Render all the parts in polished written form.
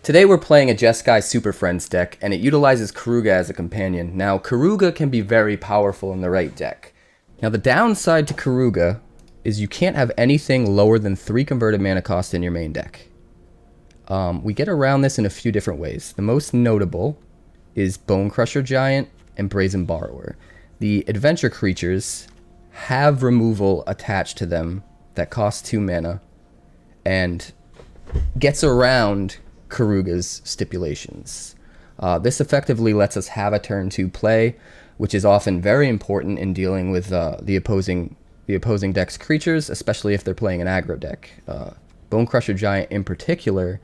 Today we're playing a Jeskai Superfriends deck, and it utilizes Keruga as a companion. Now, Keruga can be very powerful in the right deck. Now, the downside to Keruga is you can't have anything lower than 3 converted mana cost in your main deck. We get around this in a few different ways. The most notable is Bone Crusher Giant and Brazen Borrower. The adventure creatures have removal attached to them that costs 2 mana and gets around Keruga's stipulations. This effectively lets us have a turn 2 play, which is often very important in dealing with the opposing deck's creatures, especially if they're playing an aggro deck. Bone Crusher Giant in particular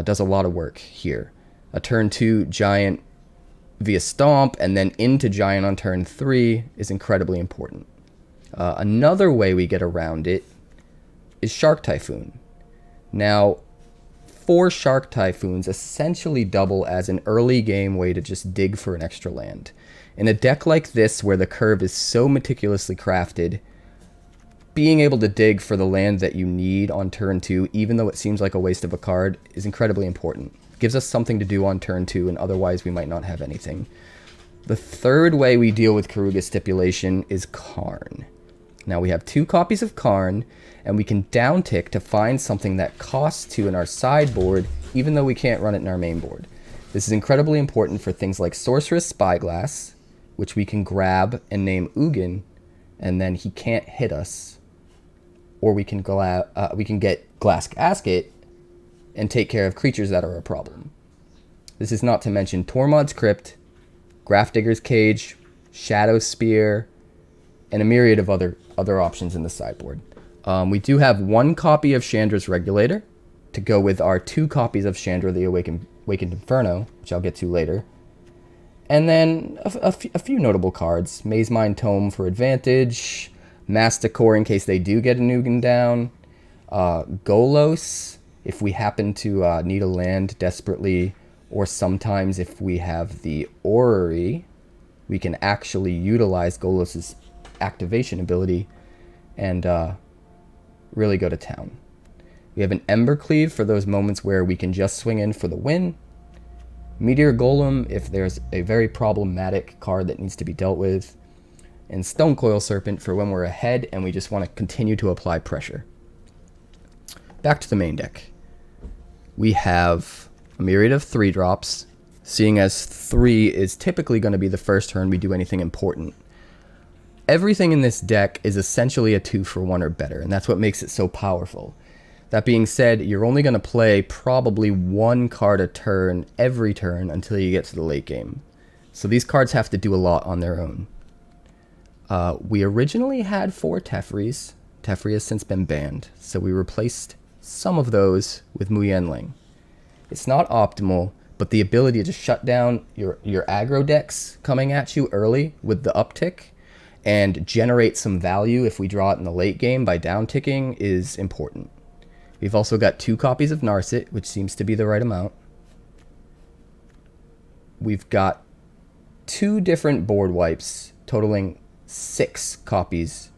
does a lot of work here. A turn 2 Giant via Stomp and then into Giant on turn 3 is incredibly important. Another way we get around it is Shark Typhoon. Now, 4 Shark Typhoons essentially double as an early game way to just dig for an extra land. In a deck like this, where the curve is so meticulously crafted, being able to dig for the land that you need on turn 2, even though it seems like a waste of a card, is incredibly important. It gives us something to do on turn 2, and otherwise we might not have anything. The third way we deal with Keruga's stipulation is Karn. Now, we have 2 copies of Karn, and we can downtick to find something that costs 2 in our sideboard, even though we can't run it in our main board. This is incredibly important for things like Sorceress Spyglass, which we can grab and name Ugin, and then he can't hit us. Or we can get Glass Casket and take care of creatures that are a problem. This is not to mention Tormod's Crypt, Grafdigger's Cage, Shadow Spear, and a myriad of other options in the sideboard. We do have 1 copy of Chandra's Regulator to go with our 2 copies of Chandra the Awakened Inferno, which I'll get to later. And then a few notable cards. Mazemind Tome for advantage, Masticore in case they do get a Nugan down, Golos if we happen to need a land desperately, or sometimes if we have the Orrery, we can actually utilize Golos's activation ability and really go to town. We have an Embercleave for those moments where we can just swing in for the win. Meteor Golem if there's a very problematic card that needs to be dealt with. And Stonecoil Serpent for when we're ahead and we just want to continue to apply pressure. Back to the main deck. We have a myriad of 3-drops, seeing as 3 is typically going to be the first turn we do anything important. Everything in this deck is essentially a 2-for-1 or better, and that's what makes it so powerful. That being said, you're only going to play probably 1 card a turn every turn until you get to the late game. So these cards have to do a lot on their own. We originally had 4 Tefris. Teferi has since been banned, so we replaced some of those with Muyenling. It's not optimal, but the ability to shut down your aggro decks coming at you early with the uptick and generate some value if we draw it in the late game by downticking is important. We've also got 2 copies of Narset, which seems to be the right amount. We've got 2 different board wipes, totaling 6 copies.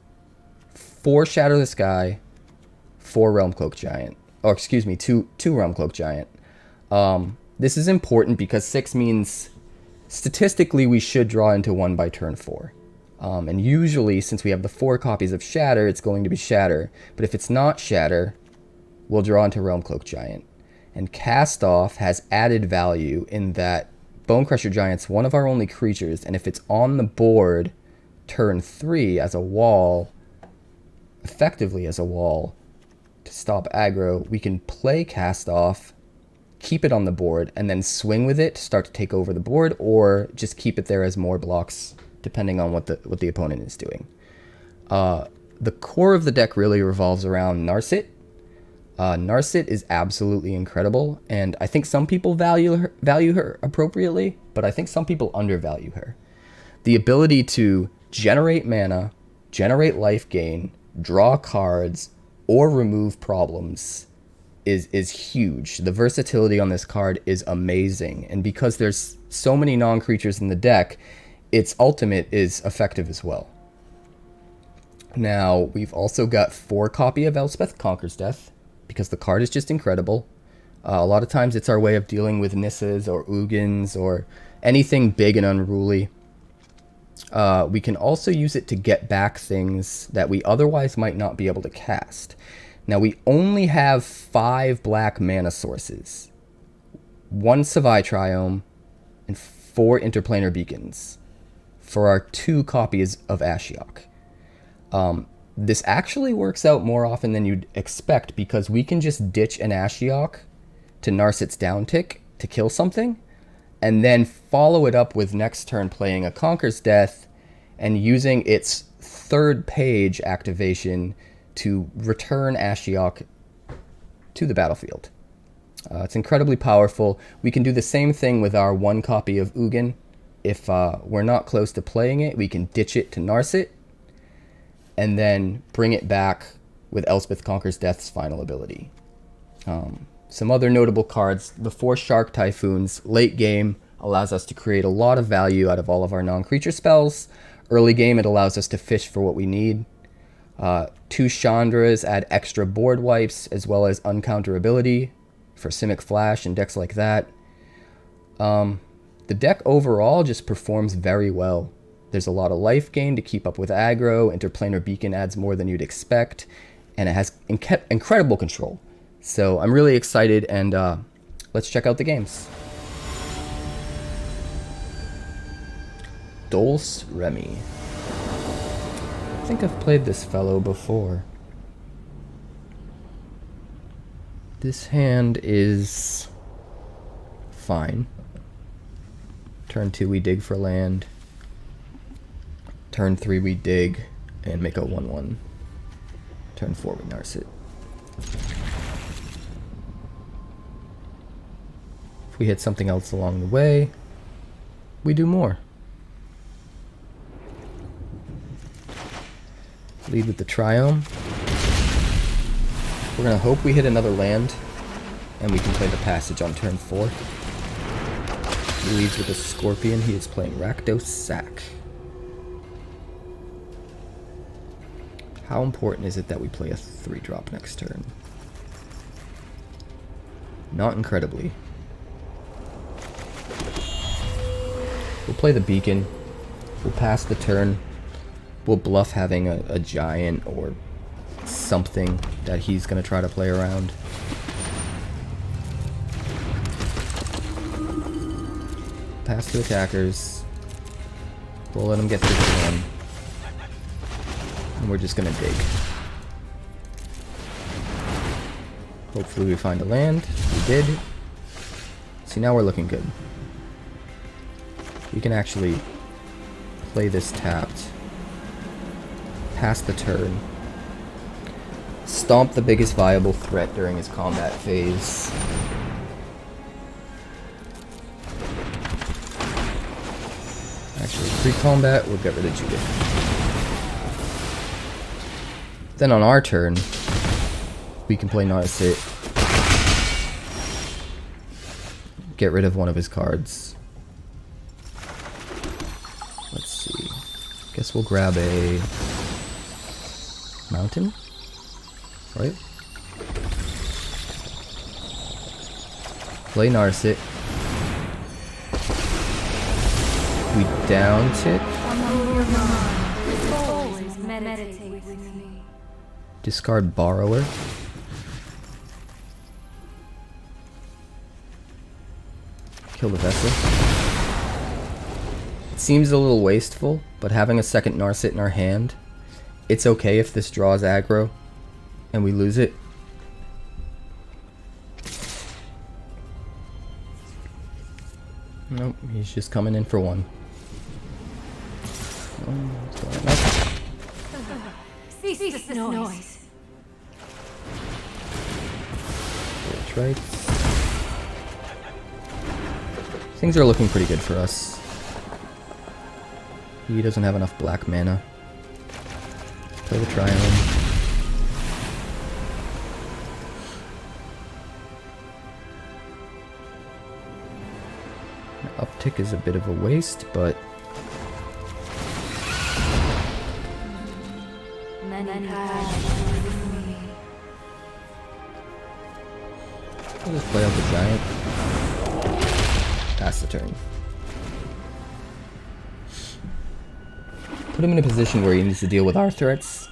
4 Shadow the Sky, 4 Realmcloak Giant. Oh, excuse me, 2 Realmcloak Giant. This is important because 6 means statistically we should draw into 1 by turn 4. And usually, since we have the 4 copies of Shatter, it's going to be Shatter. But if it's not Shatter, we'll draw into Realmcloak Giant. And Cast Off has added value in that Bone Crusher Giant's one of our only creatures, and if it's on the board turn 3 as a wall, effectively as a wall, to stop aggro, we can play Cast Off, keep it on the board, and then swing with it to start to take over the board, or just keep it there as more blocks, depending on what the opponent is doing. The core of the deck really revolves around Narset. Narset is absolutely incredible, and I think some people value her appropriately, but I think some people undervalue her. The ability to generate mana, generate life gain, draw cards, or remove problems is huge. The versatility on this card is amazing, and because there's so many non-creatures in the deck, its ultimate is effective as well. Now, we've also got 4 copy of Elspeth Conquers Death, because the card is just incredible. A lot of times it's our way of dealing with Nissas or Ugins or anything big and unruly. We can also use it to get back things that we otherwise might not be able to cast. Now we only have 5 black mana sources, 1 Savai Triome, and 4 Interplanar Beacons for our 2 copies of Ashiok. This actually works out more often than you'd expect because we can just ditch an Ashiok to Narset's down tick to kill something, and then follow it up with next turn playing a Conquer's Death and using its 3rd page activation to return Ashiok to the battlefield. It's incredibly powerful. We can do the same thing with our 1 copy of Ugin. If we're not close to playing it, we can ditch it to Narset and then bring it back with Elspeth Conquers Death's final ability. Some other notable cards: before Shark Typhoons, late game allows us to create a lot of value out of all of our non-creature spells. Early game, it allows us to fish for what we need. 2 Chandras add extra board wipes as well as uncounterability for Simic Flash and decks like that. The deck overall just performs very well. There's a lot of life gain to keep up with aggro. Interplanar Beacon adds more than you'd expect, and it has incredible control. So I'm really excited, and let's check out the games. Dulce Remy. I think I've played this fellow before. This hand is fine. Turn 2 we dig for land. Turn 3 we dig and make a 1/1. Turn 4 we Narset. If we hit something else along the way, we do more. Lead with the Triome. We're going to hope we hit another land, and we can play the Passage on turn 4. He leads with a Scorpion. He is playing Rakdos Sack. How important is it that we play a 3-drop next turn? Not incredibly. We'll play the Beacon. We'll pass the turn. We'll bluff having a giant or something that he's going to try to play around. Pass to attackers. We'll let him get through the one. And we're just going to dig. Hopefully we find a land. We did. See, now we're looking good. We can actually play this tapped. Pass the turn. Stomp the biggest viable threat during his combat phase. Actually, pre-combat, we'll get rid of Judith. Then on our turn, we can play Narset. Get rid of one of his cards. Let's see. Guess we'll grab a mountain, right? Play Narset. We down tick. Discard Borrower. Kill the vessel. It seems a little wasteful, but having a second Narset in our hand, it's okay if this draws aggro and we lose it. Nope, he's just coming in for one. Cease this noise. Right. Things are looking pretty good for us. He doesn't have enough black mana. Play the Triome. Uptick is a bit of a waste, but We'll just play out the giant. Pass the turn. Put him in a position where he needs to deal with our threats.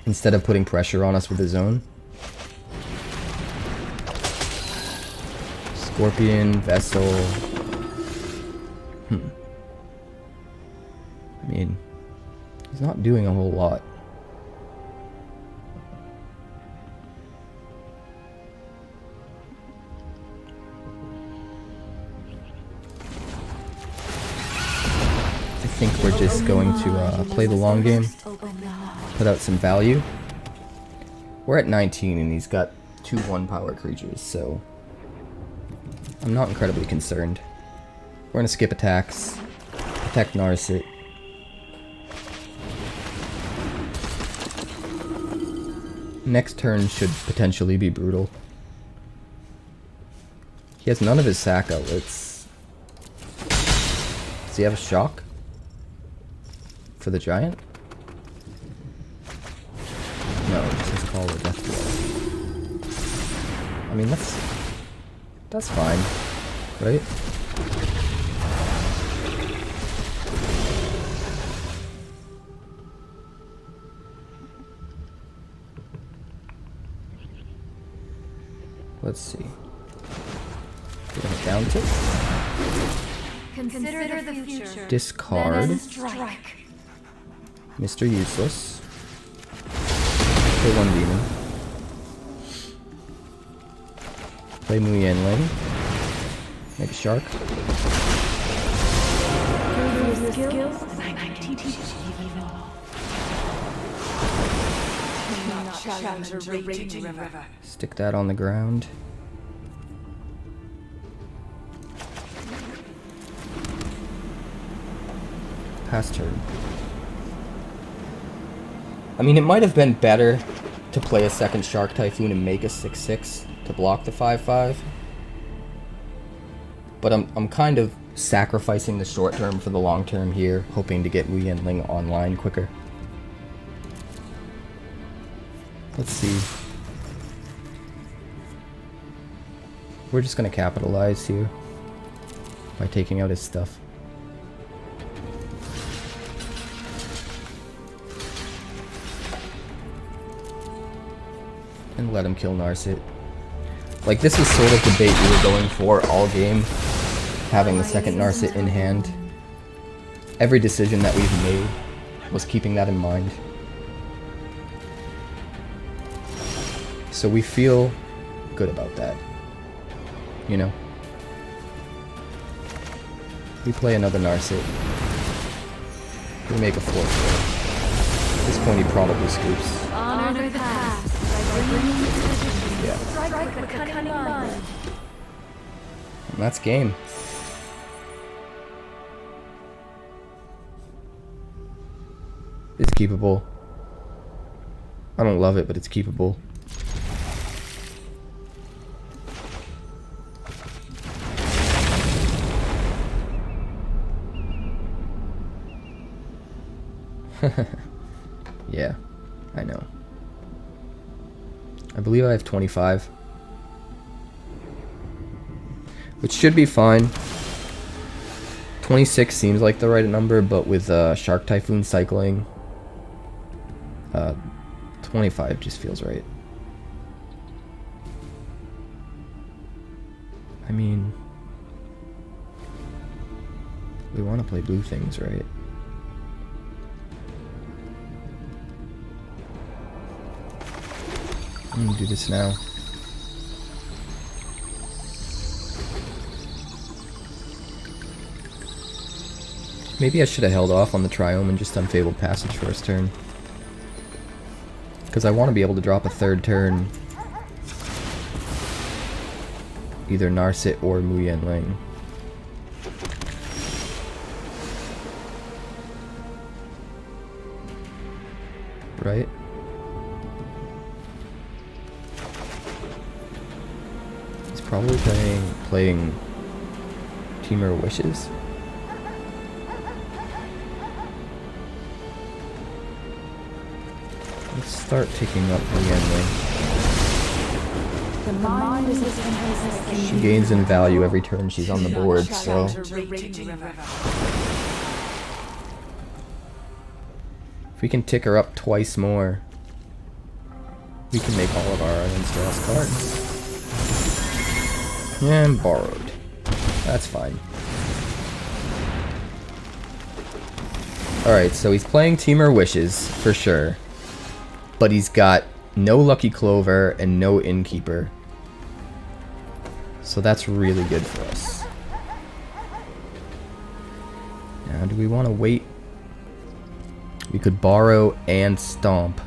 Instead of putting pressure on us with his own. Scorpion, Vessel. I mean, he's not doing a whole lot. I think we're just going to play the long game, put out some value. We're at 19 and he's got 2 1-power creatures, so I'm not incredibly concerned. We're going to skip attacks, protect Narset. Next turn should potentially be brutal. He has none of his sack outlets. Does he have a shock? For the giant? No, it just says call the death blow. I mean, that's fine, right? Let's see. We're gonna count it. Consider the future. Discard. Then strike. Mr. Useless. Play 1 demon. Play Mu Yanling. Make a shark. Stick that on the ground. Pass turn. I mean, it might have been better to play a second Shark Typhoon and make a 6/6 to block the 5/5. But I'm kind of sacrificing the short term for the long term here, hoping to get Wu Yanling online quicker. Let's see. We're just gonna capitalize here by taking out his stuff. And let him kill Narset. Like, this is sort of the bait we were going for all game, having the second Narset in hand. Every decision that we've made was keeping that in mind. So we feel good about that, you know? We play another Narset. We make a 4/4. At this point he probably scoops. Honor the past by bringing you to the vision. Yeah. Strike with a cunning mind. And that's game. It's keepable. I don't love it, but it's keepable. Yeah, I know. I believe I have 25. Which should be fine. 26 seems like the right number, but with Shark Typhoon cycling, 25 just feels right. I mean, we want to play blue things, right? I'm gonna do this now. Maybe I should have held off on the Triome and just done Fabled Passage first turn. Because I want to be able to drop a third turn. Either Narset or Mu Yanling. Right? He's probably playing Teamer Wishes. Let's start taking up Mu Yanling. The mind is resistant. She gains in value every turn she's on the board, so... If we can tick her up twice more, we can make all of our islands draw cards. And borrowed. That's fine. Alright, so he's playing Teamer Wishes, for sure. But he's got no Lucky Clover and no Innkeeper. So that's really good for us. Now, do we want to wait? We could borrow and stomp.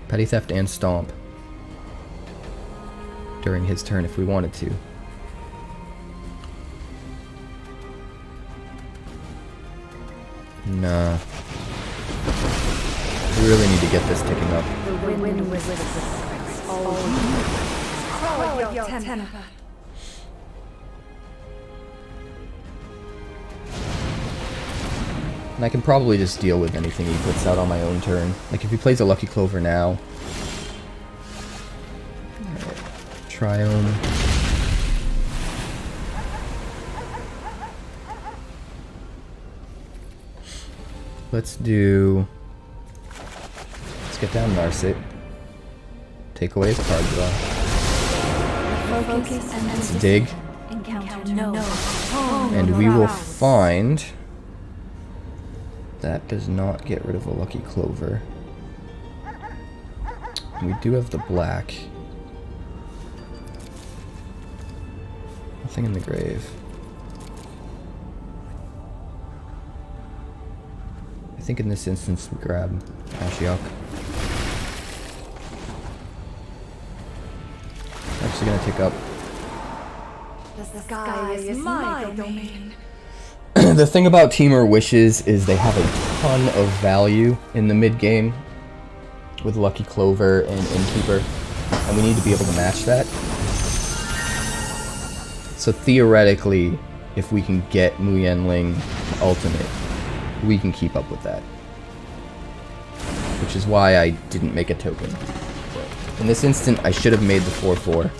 Petty Theft and stomp. During his turn if we wanted to. Nah. We really need to get this ticking up. And I can probably just deal with anything he puts out on my own turn. Like if he plays a Lucky Clover now. Triome. Let's get down Narset. Take away his card draw. Let's dig. And we will find... That does not get rid of a Lucky Clover. We do have the black. Nothing in the grave. I think in this instance we grab Ashiok. Actually gonna tick up. The sky is my domain. The thing about Teamer Wishes is they have a ton of value in the mid game with Lucky Clover and Innkeeper, and we need to be able to match that. So theoretically, if we can get Mu Yanling ultimate, we can keep up with that. Which is why I didn't make a token. In this instant, I should have made the 4/4.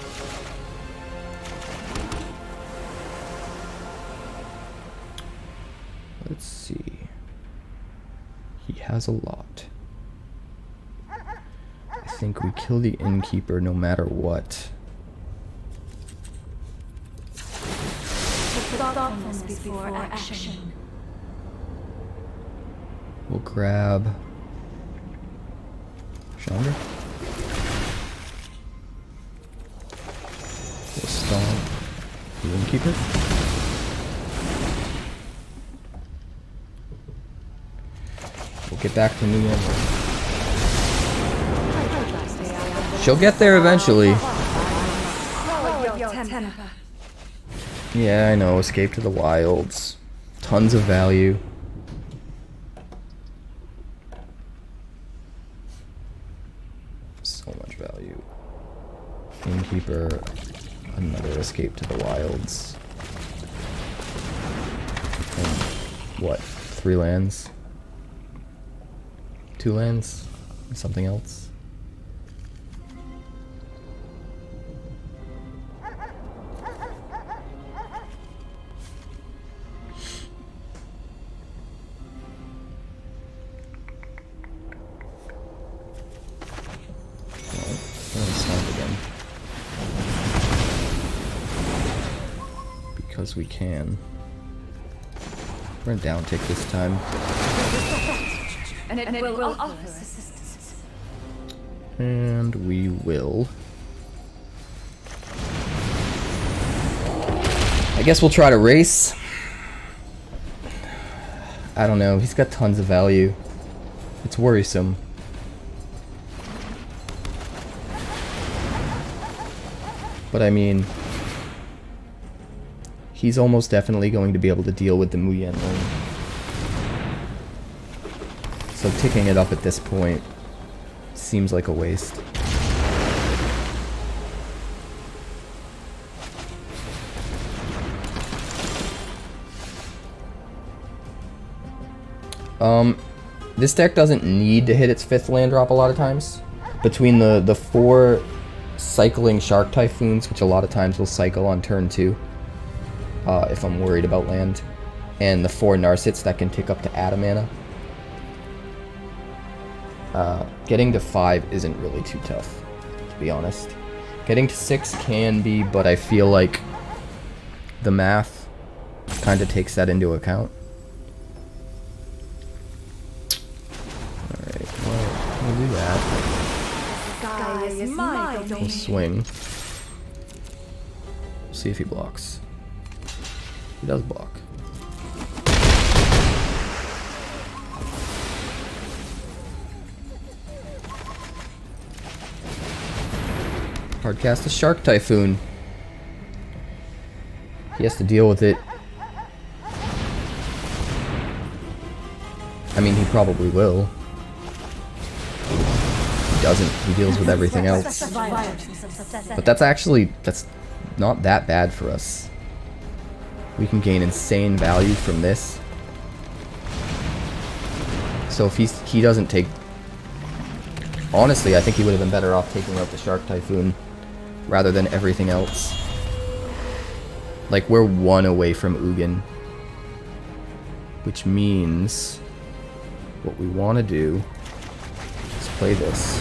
Let's see. He has a lot. I think we kill the Innkeeper no matter what. Thoughtfulness before action. We'll grab Chandra. We'll stomp the Innkeeper. We'll get back to New York. She'll get there eventually. Yeah, I know. Escape to the Wilds. Tons of value. So much value. Innkeeper. Another Escape to the Wilds. And what? 3 lands? 2 lands? Something else? Because we can. We're gonna down tick this time. And it will offer assistance. And we will. I guess we'll try to race. I don't know. He's got tons of value. It's worrisome. But I mean, he's almost definitely going to be able to deal with the Mu Yanling. So ticking it up at this point seems like a waste. This deck doesn't need to hit its 5th land drop a lot of times. Between the 4 cycling Shark Typhoons, which a lot of times will cycle on turn 2, if I'm worried about land, and the 4 Narsets that can tick up to add a mana. Getting to 5 isn't really too tough, to be honest. Getting to 6 can be, but I feel like the math kind of takes that into account. Alright, well, we'll do that. We'll swing. See if he blocks. He does block. Hardcast a Shark Typhoon. He has to deal with it. I mean, he probably will. He doesn't. He deals with everything else. But that's not that bad for us. We can gain insane value from this. So if he doesn't take... Honestly, I think he would have been better off taking out the Shark Typhoon rather than everything else. Like, we're 1 away from Ugin. Which means what we want to do is play this.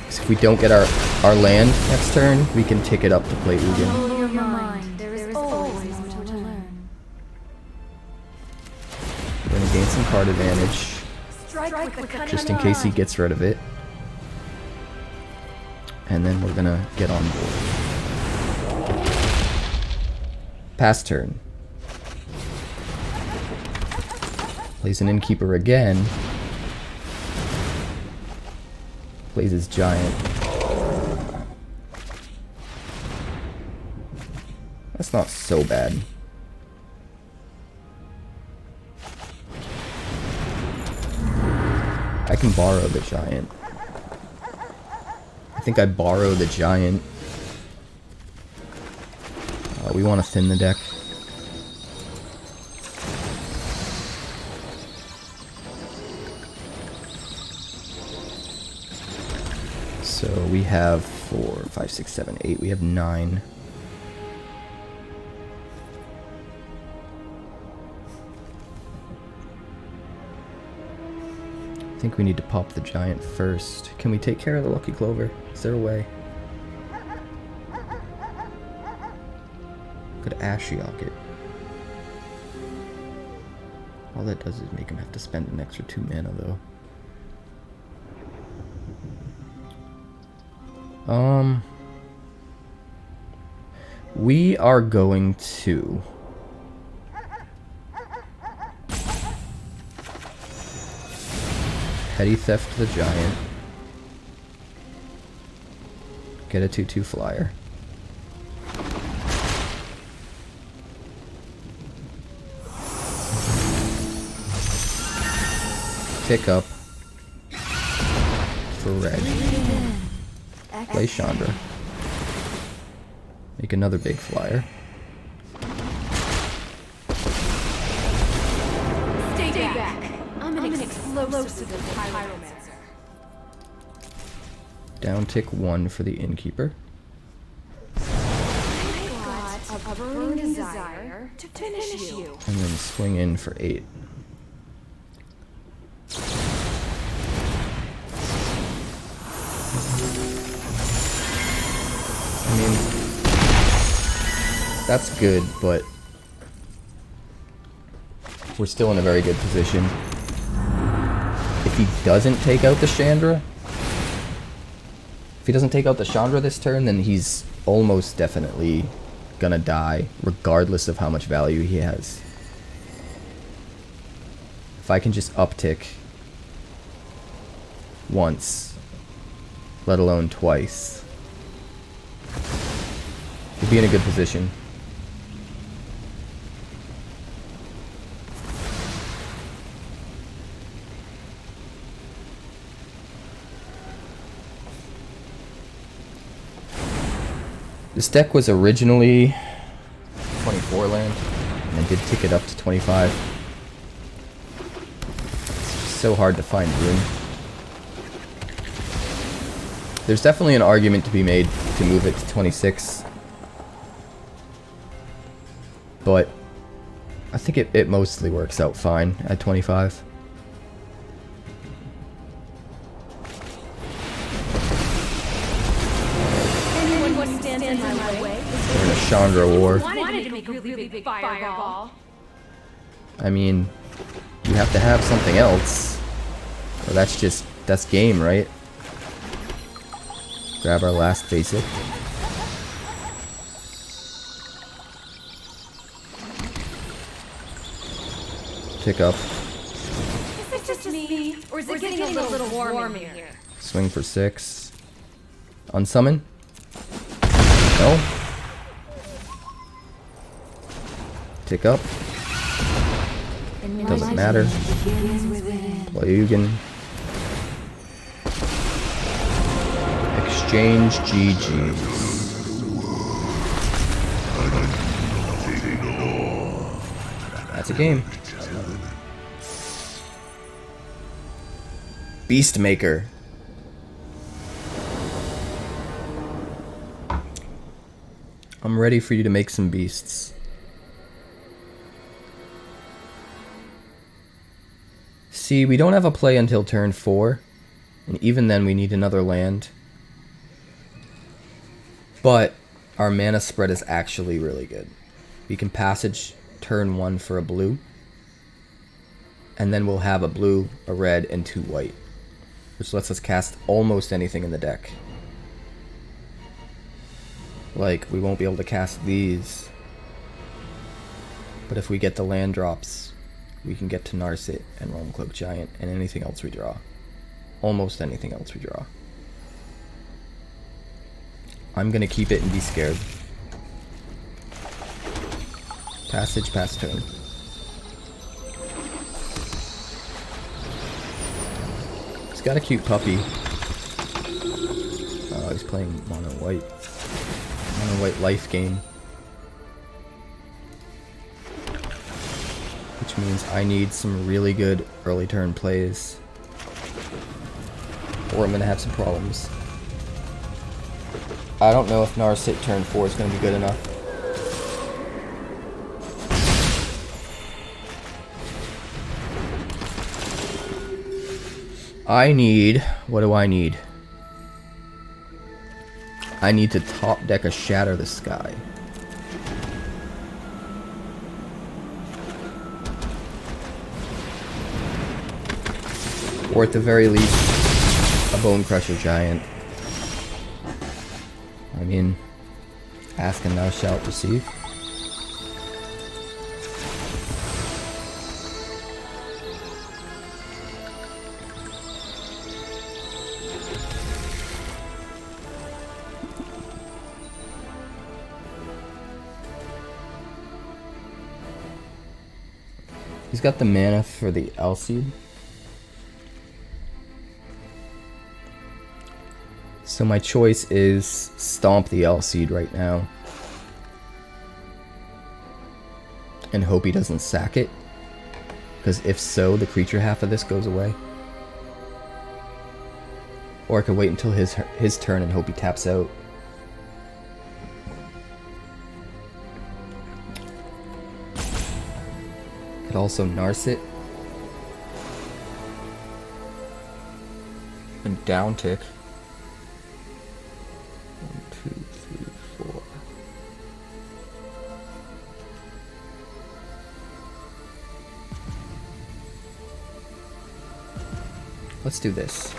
Because if we don't get our land next turn, we can tick it up to play Ugin. Your mind. There is always more to learn. We're going to gain some card advantage, just in case he gets rid of it. And then we're going to get on board. Pass turn. Plays an Innkeeper again. Plays his Giant. That's not so bad. I can borrow the Giant. I think I borrow the Giant. We want to thin the deck. So we have 4, 5, 6, 7, 8. We have 9. I think we need to pop the Giant first. Can we take care of the Lucky Clover? Is there a way? Could Ashiok it. All that does is make him have to spend an extra 2 mana though. We are going to Petty Theft the Giant. Get a 2/2 flyer. Pick up for red. Play Chandra. Make another big flyer. Stay back. I'm an explosive pyromancer. Down tick 1 for the Innkeeper. I got a burning desire to finish you. And then swing in for 8. I mean, that's good, but we're still in a very good position. If he doesn't take out the Chandra, this turn, then he's almost definitely gonna die, regardless of how much value he has. If I can just uptick once, let alone twice, we'll be in a good position. This deck was originally 24 land, and I did tick it up to 25. It's just so hard to find room. There's definitely an argument to be made to move it to 26. But I think it mostly works out fine at 25. Anyone who stands in my way. We're in a Chandra war. Wanted to make a really big fireball. I mean, you have to have something else. Or that's game, right? Grab our last basic. Pick up. Is it just me? Or is it getting a little warm in here? Swing for 6. Unsummon? No. Pick up. Doesn't matter. Playugan. Exchange GGs. That's a game. Beastmaker. I'm ready for you to make some beasts. See, we don't have a play until turn 4, and even then we need another land. But our mana spread is actually really good. We can passage turn 1 for a blue, and then we'll have a blue, a red, and 2 white, which lets us cast almost anything in the deck. Like, we won't be able to cast these, but if we get the land drops, we can get to Narset and Realmcloak Giant and anything else we draw. Almost anything else we draw. I'm gonna keep it and be scared. Passage, pass turn. He's got a cute puppy. Oh, he's playing mono white. Mono white life game. Which means I need some really good early turn plays, or I'm gonna have some problems. I don't know if Narset turn 4 is gonna be good enough. I need, what do I need? I need to top deck a Shatter the Sky. Or at the very least, a Bone Crusher Giant. I mean, ask and thou shalt receive. He's got the mana for the Alseed. So my choice is stomp the Alseed right now and hope he doesn't sack it, because if so, the creature half of this goes away. Or I could wait until his turn and hope he taps out. Could also Narset and down tick. 1, 2, 3, 4. Let's do this.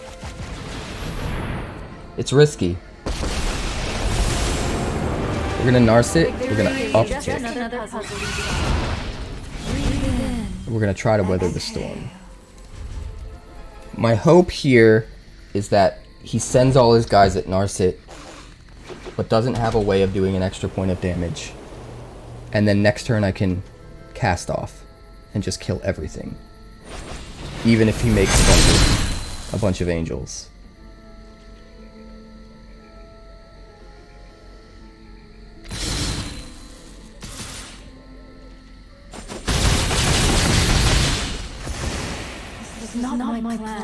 It's risky. We're gonna Narset, we're gonna uptick. We're gonna try to weather the storm. My hope here is that he sends all his guys at Narset, but doesn't have a way of doing an extra point of damage. And then next turn I can cast off and just kill everything. Even if he makes a bunch of angels.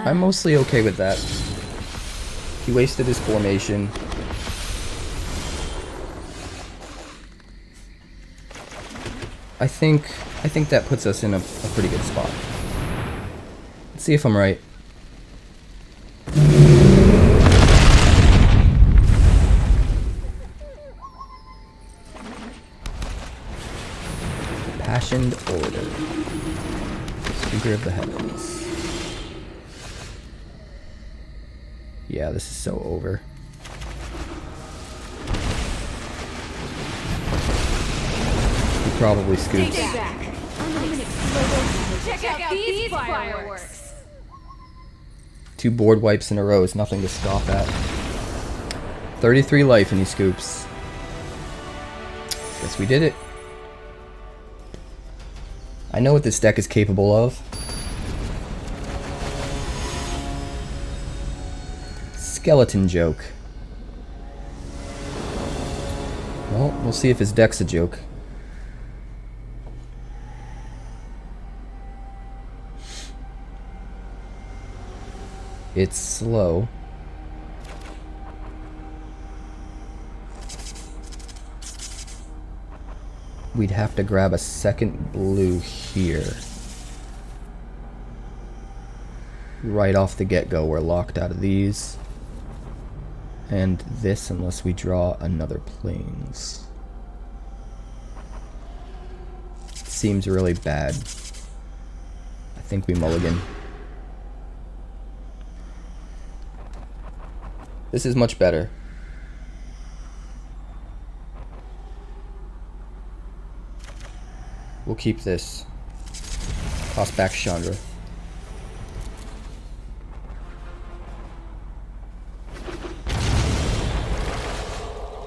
I'm mostly okay with that. He wasted his formation. I think that puts us in a pretty good spot. Let's see if I'm right. Passioned Order. Speaker of the Heavens. Yeah, this is so over. He probably scoops. Take it back. Check out these fireworks. 2 board wipes in a row is nothing to scoff at. 33 life and he scoops. Guess we did it. I know what this deck is capable of. Skeleton joke. Well, we'll see if his deck's a joke. It's slow. We'd have to grab a second blue here. Right off the get-go, we're locked out of these. And this, unless we draw another plains. Seems really bad. I think we mulligan. This is much better. We'll keep this. Toss back Chandra.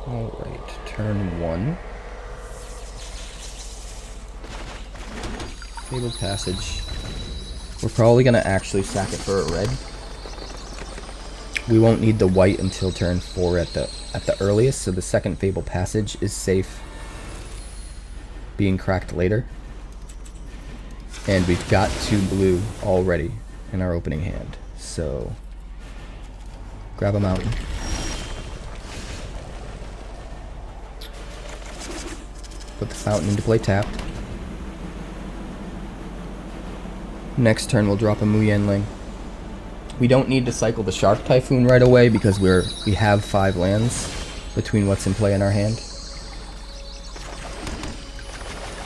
Alright, turn 1. Fabled Passage. We're probably gonna actually sack it for a red. We won't need the white until turn 4 at the earliest, so the second Fabled Passage is safe being cracked later. And we've got 2 blue already in our opening hand, so grab a mountain. Put the fountain into play tapped. Next turn we'll drop a Mu Yanling. We don't need to cycle the Shark Typhoon right away because we have 5 lands between what's in play in our hand.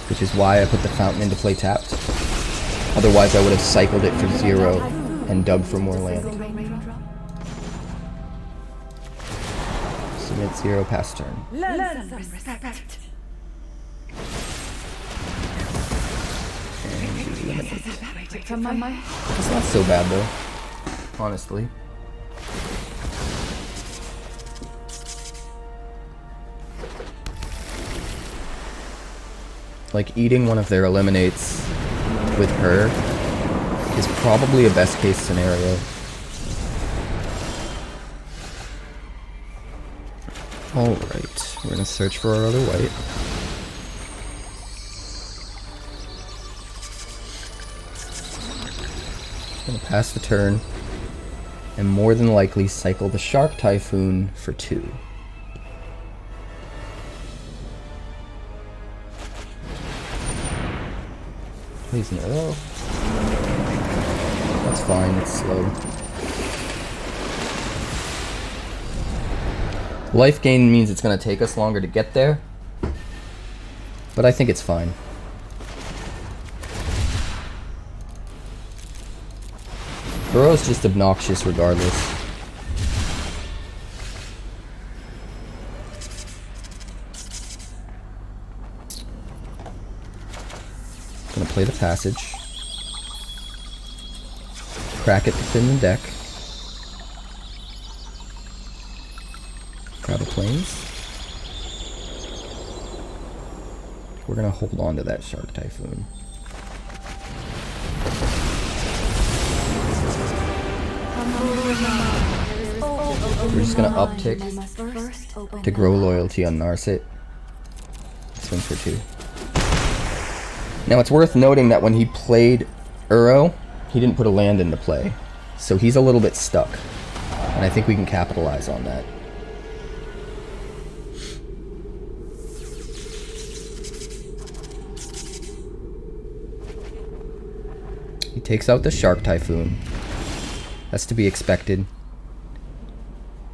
Which is why I put the fountain into play tapped. Otherwise I would have cycled it for 0 and dug for more land. Submit 0 pass turn. Learn some respect. It's not so bad though, honestly. Like, eating one of their eliminates with her is probably a best case scenario. Alright, we're gonna search for our other white. Gonna pass the turn, and more than likely cycle the Shark Typhoon for 2. Plays an arrow. That's fine, it's slow. Life gain means it's gonna take us longer to get there, but I think it's fine. Burrow's just obnoxious regardless. Gonna play the passage. Crack it to thin the deck. Grab a plains. We're gonna hold on to that Shark Typhoon. We're just gonna uptick to grow loyalty on Narset. Swing for 2. Now it's worth noting that when he played Uro, he didn't put a land into play. So he's a little bit stuck And I think we can capitalize on that. He takes out the Shark Typhoon. That's to be expected.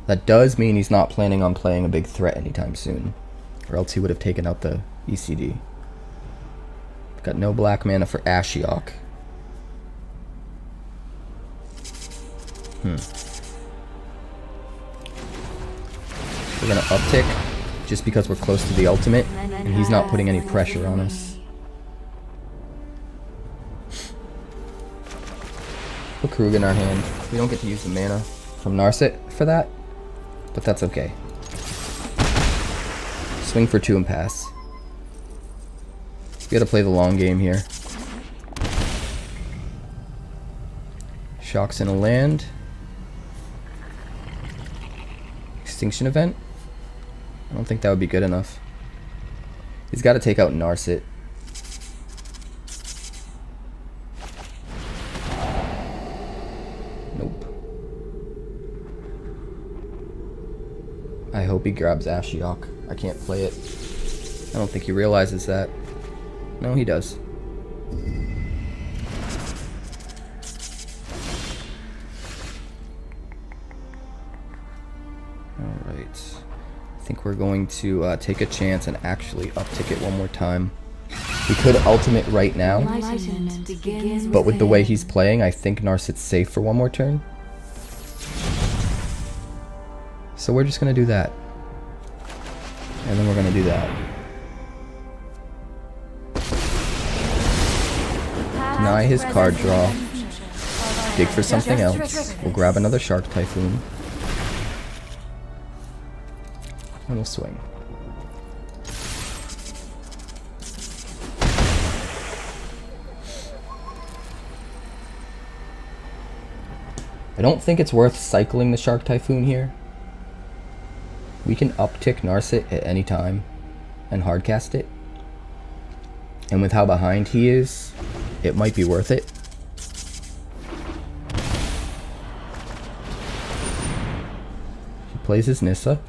That does mean he's not planning on playing a big threat anytime soon. Or else he would have taken out the ECD. Got no black mana for Ashiok. We're gonna uptick just because we're close to the ultimate and he's not putting any pressure on us. Put Keruga in our hand. We don't get to use the mana from Narset for that, but that's okay. Swing for 2 and pass. We gotta play the long game here. Shocks in a land. Extinction event? I don't think that would be good enough. He's got to take out Narset. Nope. I hope he grabs Ashiok. I can't play it. I don't think he realizes that. No, he does. Alright. I think we're going to take a chance and actually uptick it one more time. We could ultimate right now, but with the way he's playing, I think Narset's safe for one more turn. So we're just going to do that. And then we're going to do that. Deny his card draw. Dig for something else. We'll grab another Shark Typhoon. And we'll swing. I don't think it's worth cycling the Shark Typhoon here. We can uptick Narset at any time and hardcast it. And with how behind he is, it might be worth it. He plays his Nissa.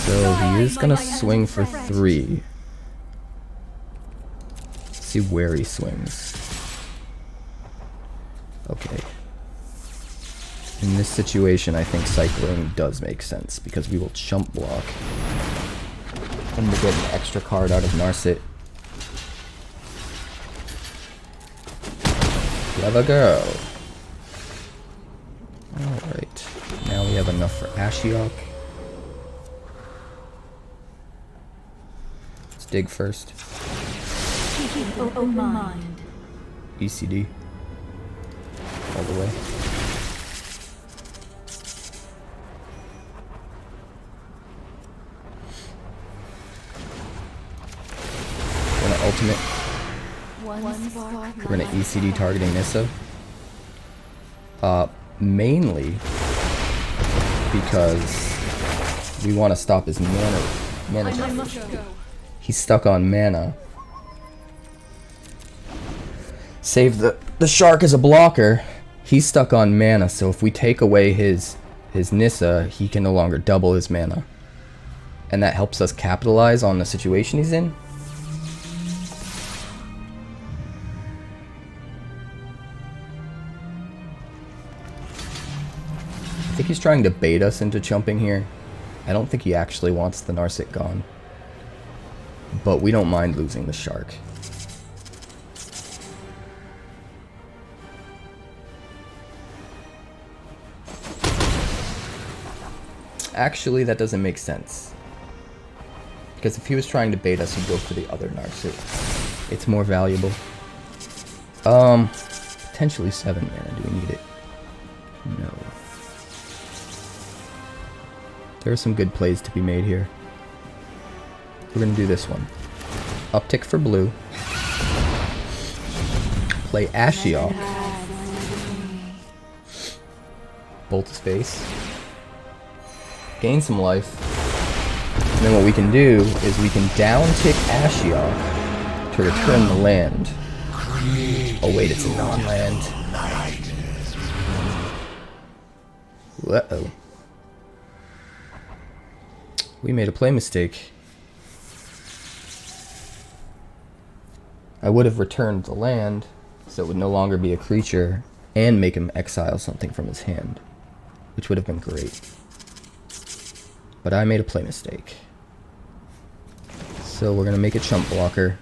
So he is gonna swing for 3. Let's see where he swings. Okay. In this situation, I think cycling does make sense because we will chump block. And we'll get an extra card out of Narset. Clever girl. Alright. Now we have enough for Ashiok. Let's dig first. ECD. All the way. Gonna ultimate. We're gonna ECD targeting Nissa. Mainly because we want to stop his mana generation. He's stuck on mana. Save the shark as a blocker. He's stuck on mana, so if we take away his Nissa, he can no longer double his mana. And that helps us capitalize on the situation he's in. I think he's trying to bait us into chumping here. I don't think he actually wants the Narset gone. But we don't mind losing the shark. Actually, that doesn't make sense. Because if he was trying to bait us, he'd go for the other Narset. It's more valuable. Potentially 7 mana. Do we need it? No. There are some good plays to be made here. We're going to do this one. Uptick for blue. Play Ashiok. Bolt his face. Gain some life. And then what we can do is we can down tick Ashiok, to return the land. Oh wait, it's a non-land. Uh-oh. We made a play mistake. I would have returned the land, so it would no longer be a creature, and make him exile something from his hand, which would have been great. But I made a play mistake. So we're gonna make a chump blocker.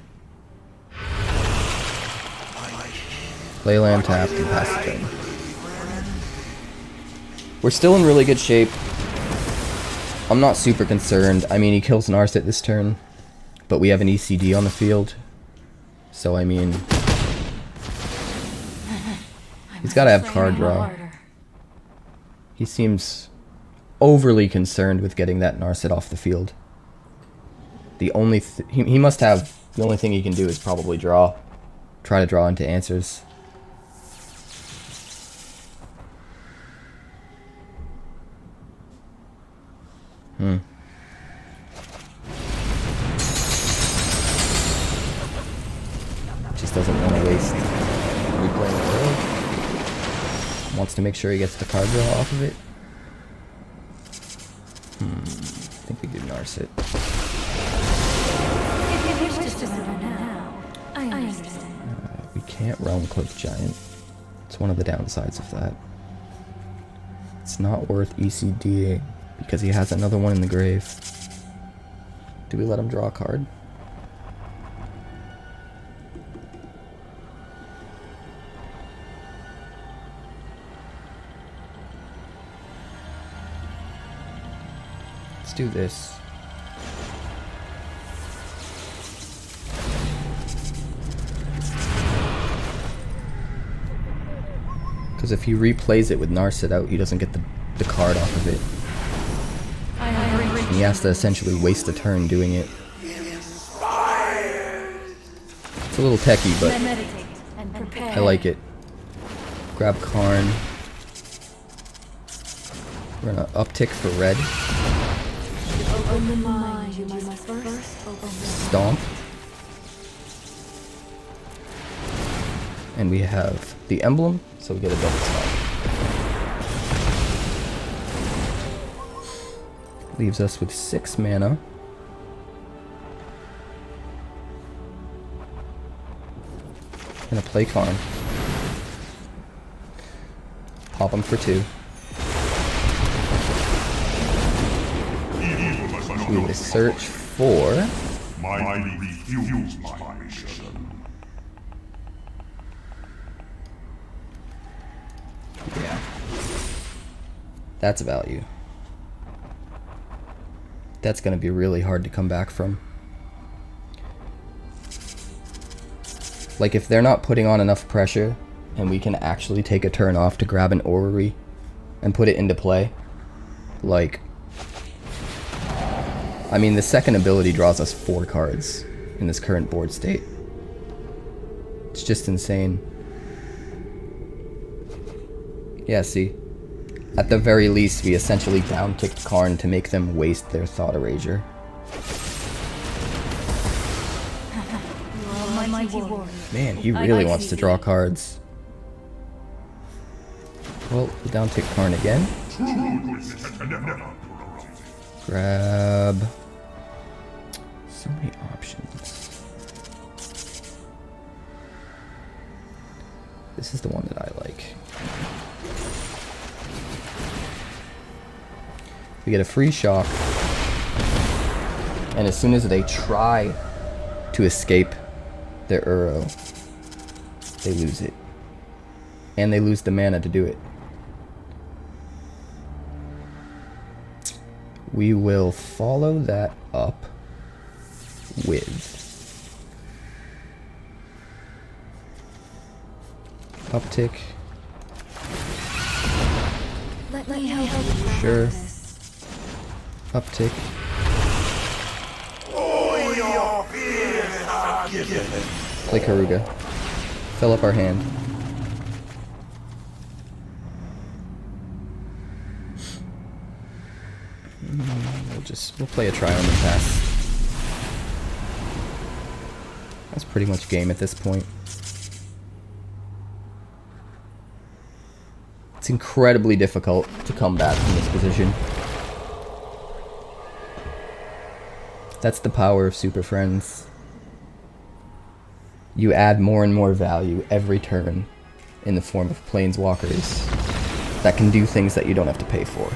Play land tapped and pass the turn. We're still in really good shape. I'm not super concerned. I mean, he kills Narset this turn, but we have an ECD on the field. So, I mean, he's got to have card draw. He seems overly concerned with getting that Narset off the field. The only he must have, the only thing he can do is probably draw. Try to draw into answers. Just doesn't want to waste replaying the road. Wants to make sure he gets the card draw off of it. I think we do Narset. We can't Realm Click Giant. It's one of the downsides of that. It's not worth ECDing because he has another one in the grave. Do we let him draw a card? Let's do this. Because if he replays it with Narset out, he doesn't get the card off of it. And he has to essentially waste a turn doing it. It's a little techie, but I like it. Grab Karn. We're gonna uptick for red. Stomp. And we have the emblem, so we get a double stomp. Leaves us with 6 mana. Gonna play Karn. Pop him for 2. We will search for... Yeah. That's a value. That's going to be really hard to come back from. Like, if they're not putting on enough pressure, and we can actually take a turn off to grab an Orrery and put it into play, like... I mean, the second ability draws us 4 cards in this current board state. It's just insane. Yeah, see? At the very least, we essentially down-kicked Karn to make them waste their Thought Erasure. Man, he really wants to draw cards. Well, we down-tick Karn again. Grab... So many options. This is the one that I like. We get a free shock, and as soon as they try to escape their Uro, they lose it. And they lose the mana to do it. We will follow that up with uptick. Let me help you. Sure. Uptick. Play Keruga. Fill up our hand. We'll play a Triumph and pass. That's pretty much game at this point. It's incredibly difficult to come back from this position. That's the power of Super Friends. You add more and more value every turn in the form of planeswalkers that can do things that you don't have to pay for.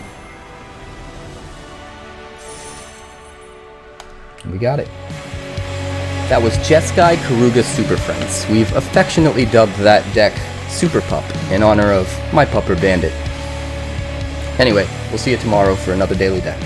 And we got it. That was Jeskai Keruga Super Friends. We've affectionately dubbed that deck Super Pup in honor of my pupper Bandit. Anyway, we'll see you tomorrow for another daily deck.